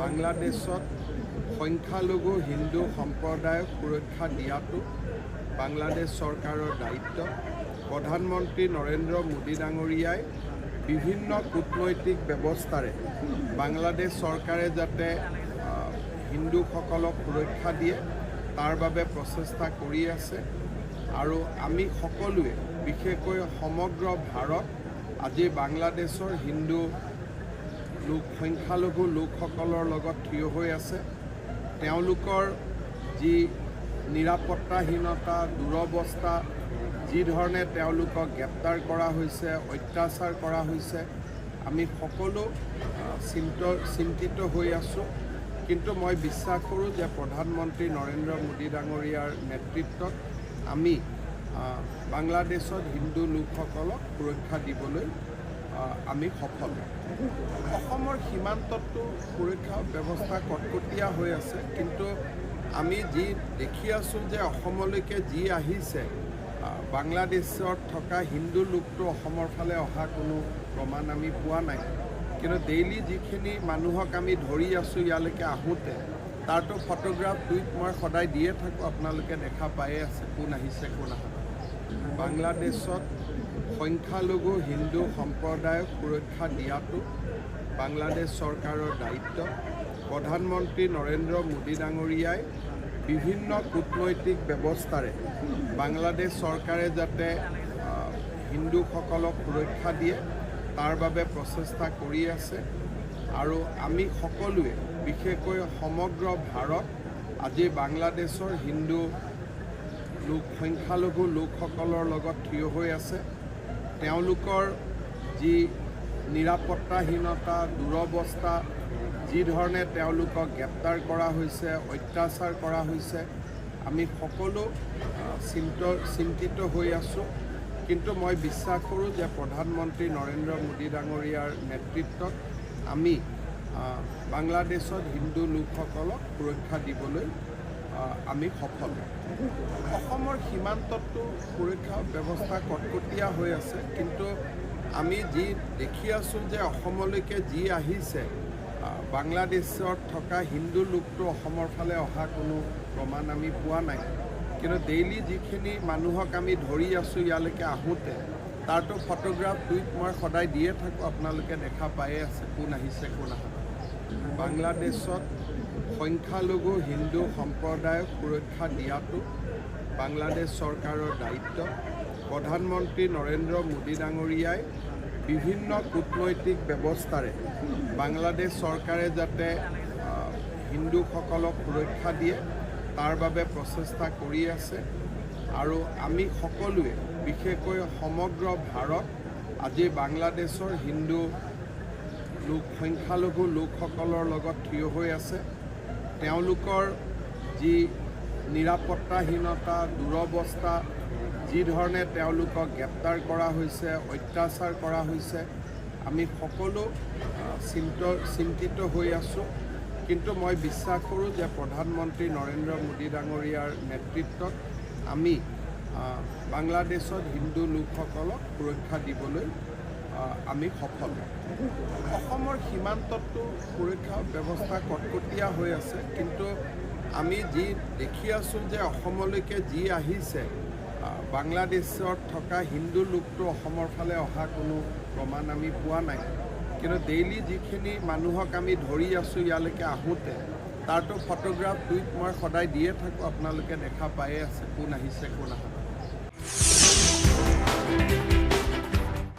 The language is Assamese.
বাংলাদেশত সংখ্যালঘু হিন্দু সম্প্ৰদায়ক সুৰক্ষা দিয়াটো বাংলাদেশ চৰকাৰৰ দায়িত্ব। প্ৰধানমন্ত্ৰী নৰেন্দ্ৰ মোদী ডাঙৰীয়াই বিভিন্ন কূটনৈতিক ব্যৱস্থাৰে বাংলাদেশ চৰকাৰে যাতে হিন্দুসকলক সুৰক্ষা দিয়ে তাৰ বাবে প্ৰচেষ্টা কৰি আছে আৰু আমি সকলোৱে বিশেষকৈ সমগ্ৰ ভাৰত আজি বাংলাদেশৰ হিন্দু সংখ্যালঘু লোকসকলৰ লগত থিয় হৈ আছে। তেওঁলোকৰ যি নিৰাপত্তাহীনতা দুৰৱস্থা, যি ধৰণে তেওঁলোকক গ্ৰেপ্তাৰ কৰা হৈছে, অত্যাচাৰ কৰা হৈছে, আমি সকলো চিন্তিত হৈ আছোঁ। কিন্তু মই বিশ্বাস কৰোঁ যে প্ৰধানমন্ত্ৰী নৰেন্দ্ৰ মোদী ডাঙৰীয়াৰ নেতৃত্বত আমি বাংলাদেশত হিন্দু লোকসকলক সুৰক্ষা দিবলৈ আমি সফল। অসমৰ সীমান্ততো সুৰক্ষা ব্যৱস্থা কটকটীয়া হৈ আছে, কিন্তু আমি যি দেখি আছোঁ যে অসমলৈকে যি আহিছে, বাংলাদেশত থকা হিন্দু লোকটো অসমৰ ফালে অহা কোনো প্ৰমাণ আমি পোৱা নাই। কিন্তু ডেইলি যিখিনি মানুহক আমি ধৰি আছোঁ ইয়ালৈকে আহোঁতে, তাৰতো ফটোগ্ৰাফ টুইট মই সদায় দিয়ে থাকোঁ, আপোনালোকে দেখা পায়ে আছে কোন আহিছে কোন অহা। বাংলাদেশত সংখ্যালঘু হিন্দু সম্প্ৰদায়ক সুৰক্ষা দিয়াটো বাংলাদেশ চৰকাৰৰ দায়িত্ব। প্ৰধানমন্ত্ৰী নৰেন্দ্ৰ মোদী ডাঙৰীয়াই বিভিন্ন কূটনৈতিক ব্যৱস্থাৰে বাংলাদেশ চৰকাৰে যাতে হিন্দুসকলক সুৰক্ষা দিয়ে তাৰ বাবে প্ৰচেষ্টা কৰি আছে আৰু আমি সকলোৱে বিশেষকৈ সমগ্ৰ ভাৰত আজি বাংলাদেশৰ হিন্দু সংখ্যালঘু লোকসকলৰ লগত থিয় হৈ আছে। তেওঁলোকৰ যি নিৰাপত্তাহীনতা দুৰৱস্থা, যি ধৰণে তেওঁলোকক গ্ৰেপ্তাৰ কৰা হৈছে, অত্যাচাৰ কৰা হৈছে, আমি সকলো চিন্তিত হৈ আছোঁ। কিন্তু মই বিশ্বাস কৰোঁ যে প্ৰধানমন্ত্ৰী নৰেন্দ্ৰ মোদী ডাঙৰীয়াৰ নেতৃত্বত আমি বাংলাদেশত হিন্দু লোকসকলক সুৰক্ষা দিবলৈ আমি সফল। অসমৰ সীমান্ততো সুৰক্ষা ব্যৱস্থা কটকটীয়া হৈ আছে, কিন্তু আমি যি দেখি আছোঁ যে অসমলৈকে যি আহিছে, বাংলাদেশত থকা হিন্দু লোকটো অসমৰ ফালে অহা কোনো প্ৰমাণ আমি পোৱা নাই। কিন্তু ডেইলি যিখিনি মানুহক আমি ধৰি আছোঁ ইয়ালৈকে আহোঁতে, তাৰতো ফটোগ্ৰাফ টুইট মই সদায় দিয়ে থাকোঁ, আপোনালোকে দেখা পায়ে আছে কোন আহিছে কোন অহা। বাংলাদেশত সংখ্যালঘু হিন্দু সম্প্ৰদায়ক সুৰক্ষা দিয়াটো বাংলাদেশ চৰকাৰৰ দায়িত্ব। প্ৰধানমন্ত্ৰী নৰেন্দ্ৰ মোদী ডাঙৰীয়াই বিভিন্ন কূটনৈতিক ব্যৱস্থাৰে বাংলাদেশ চৰকাৰে যাতে হিন্দুসকলক সুৰক্ষা দিয়ে তাৰ বাবে প্ৰচেষ্টা কৰি আছে আৰু আমি সকলোৱে বিশেষকৈ সমগ্ৰ ভাৰত আজি বাংলাদেশৰ হিন্দু সংখ্যালঘু লোকসকলৰ লগত থিয় হৈ আছে। তেওঁলোকৰ যি নিৰাপত্তাহীনতা দুৰৱস্থা, যি ধৰণে তেওঁলোকক গ্ৰেপ্তাৰ কৰা হৈছে, অত্যাচাৰ কৰা হৈছে, আমি সকলো চিন্তিত হৈ আছোঁ। কিন্তু মই বিশ্বাস কৰোঁ যে প্ৰধানমন্ত্ৰী নৰেন্দ্ৰ মোদী ডাঙৰীয়াৰ নেতৃত্বত আমি বাংলাদেশত হিন্দু লোকসকলক সুৰক্ষা দিবলৈ আমি সফল। অসমৰ সীমান্ততো সুৰক্ষা ব্যৱস্থা কটকটীয়া হৈ আছে, কিন্তু আমি যি দেখি আছোঁ যে অসমলৈকে যি আহিছে, বাংলাদেশত থকা হিন্দু লোকটো অসমৰ ফালে অহা কোনো প্ৰমাণ আমি পোৱা নাই। কিন্তু ডেইলি যিখিনি মানুহক আমি ধৰি আছোঁ ইয়ালৈকে আহোঁতে, তাৰতো ফটোগ্ৰাফ টুইট মই সদায় দিয়ে থাকোঁ, আপোনালোকে দেখা পায়ে আছে কোন আহিছে কোন অহা।